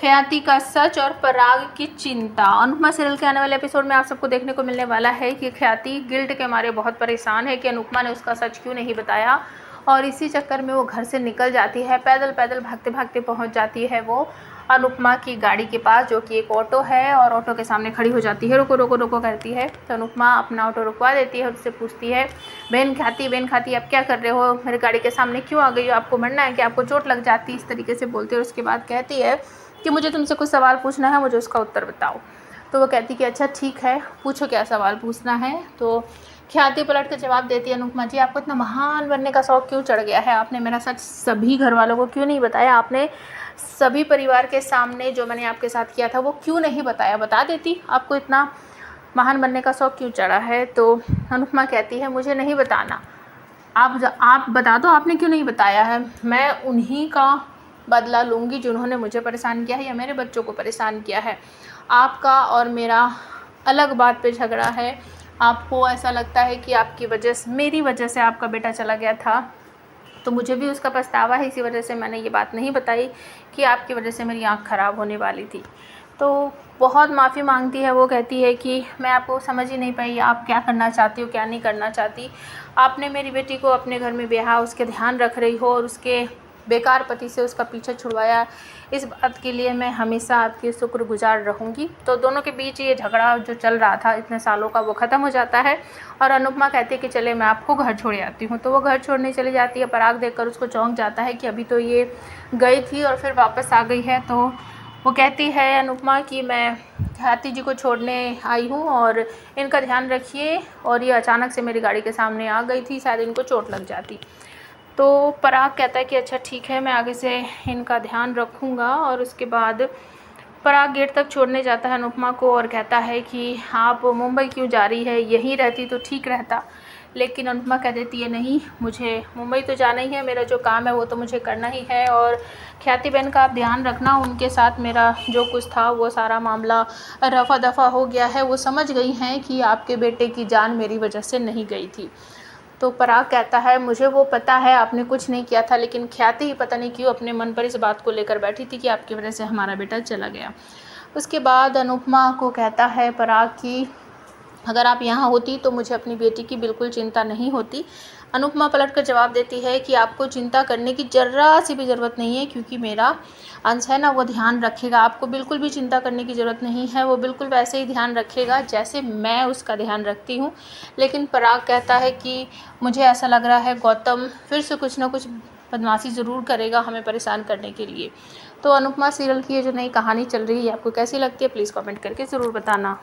ख्याति का सच और पराग की चिंता। अनुपमा सीरियल के आने वाले एपिसोड में आप सबको देखने को मिलने वाला है कि ख्याति गिल्ट के मारे बहुत परेशान है कि अनुपमा ने उसका सच क्यों नहीं बताया, और इसी चक्कर में वो घर से निकल जाती है। पैदल पैदल भागते भागते पहुंच जाती है वो अनुपमा की गाड़ी के पास, जो कि एक ऑटो है, और ऑटो के सामने खड़ी हो जाती है। रुको रुको रुको करती है। तो अनुपमा अपना ऑटो रुकवा देती है और उससे पूछती है, बहन ख्याति आप क्या कर रहे हो, मेरे गाड़ी के सामने क्यों आ गई हो, आपको मरना है कि आपको चोट लग जाती, इस तरीके से बोलती है। और उसके बाद कहती है कि मुझे तुमसे कुछ सवाल पूछना है, मुझे उसका उत्तर बताओ। तो वो कहती कि अच्छा ठीक है, पूछो क्या सवाल पूछना है। तो ख्याति पलट कर जवाब देती है, अनुपमा जी आपको इतना महान बनने का शौक़ क्यों चढ़ गया है, आपने मेरा सच सभी घर वालों को क्यों नहीं बताया, आपने सभी परिवार के सामने जो मैंने आपके साथ किया था वो क्यों नहीं बताया, बता देती, आपको इतना महान बनने का शौक़ क्यों चढ़ा है। तो अनुपमा कहती है मुझे नहीं बताना, आप बता दो आपने क्यों नहीं बताया है, मैं उन्हीं का बदला लूँगी जिन्होंने मुझे परेशान किया है या मेरे बच्चों को परेशान किया है। आपका और मेरा अलग बात पे झगड़ा है, आपको ऐसा लगता है कि आपकी वजह से, मेरी वजह से आपका बेटा चला गया था, तो मुझे भी उसका पछतावा है, इसी वजह से मैंने ये बात नहीं बताई कि आपकी वजह से मेरी आँख ख़राब होने वाली थी। तो बहुत माफ़ी मांगती है। वो कहती है कि मैं आपको समझ ही नहीं पाई, आप क्या करना चाहती हो क्या नहीं करना चाहती, आपने मेरी बेटी को अपने घर में ब्याहा, उसके ध्यान रख रही हो और उसके बेकार पति से उसका पीछा छुड़वाया, इस बात के लिए मैं हमेशा आपकी शुक्रगुजार रहूँगी। तो दोनों के बीच ये झगड़ा जो चल रहा था इतने सालों का वो ख़त्म हो जाता है और अनुपमा कहती है कि चले मैं आपको घर छोड़ आती हूँ। तो वो घर छोड़ने चली जाती है। पराग देखकर उसको चौंक जाता है कि अभी तो ये गई थी और फिर वापस आ गई है। तो वो कहती है अनुपमा कि मैं ख्याति जी को छोड़ने आई हूँ और इनका ध्यान रखिए, और ये अचानक से मेरी गाड़ी के सामने आ गई थी, शायद इनको चोट लग जाती। तो पराग कहता है कि अच्छा ठीक है, मैं आगे से इनका ध्यान रखूँगा। और उसके बाद पराग गेट तक छोड़ने जाता है अनुपमा को और कहता है कि आप मुंबई क्यों जा रही है, यहीं रहती तो ठीक रहता। लेकिन अनुपमा कह देती है नहीं, मुझे मुंबई तो जाना ही है, मेरा जो काम है वो तो मुझे करना ही है, और ख्याति बहन का आप ध्यान रखना, उनके साथ मेरा जो कुछ था वो सारा मामला रफ़ा दफ़ा हो गया है, वो समझ गई हैं कि आपके बेटे की जान मेरी वजह से नहीं गई थी। तो पराग कहता है मुझे वो पता है आपने कुछ नहीं किया था, लेकिन ख्याति ही पता नहीं क्यों अपने मन पर इस बात को लेकर बैठी थी कि आपकी वजह से हमारा बेटा चला गया। उसके बाद अनुपमा को कहता है पराग कि अगर आप यहाँ होती तो मुझे अपनी बेटी की बिल्कुल चिंता नहीं होती। अनुपमा पलट कर जवाब देती है कि आपको चिंता करने की ज़रा सी भी ज़रूरत नहीं है, क्योंकि मेरा अंश है ना, वो ध्यान रखेगा, आपको बिल्कुल भी चिंता करने की ज़रूरत नहीं है, वो बिल्कुल वैसे ही ध्यान रखेगा जैसे मैं उसका ध्यान रखती हूँ। लेकिन पराग कहता है कि मुझे ऐसा लग रहा है गौतम फिर से कुछ ना कुछ बदमाशी ज़रूर करेगा हमें परेशान करने के लिए। तो अनुपमा सीरियल की ये जो नई कहानी चल रही है आपको कैसी लगती है, प्लीज़ कमेंट करके ज़रूर बताना।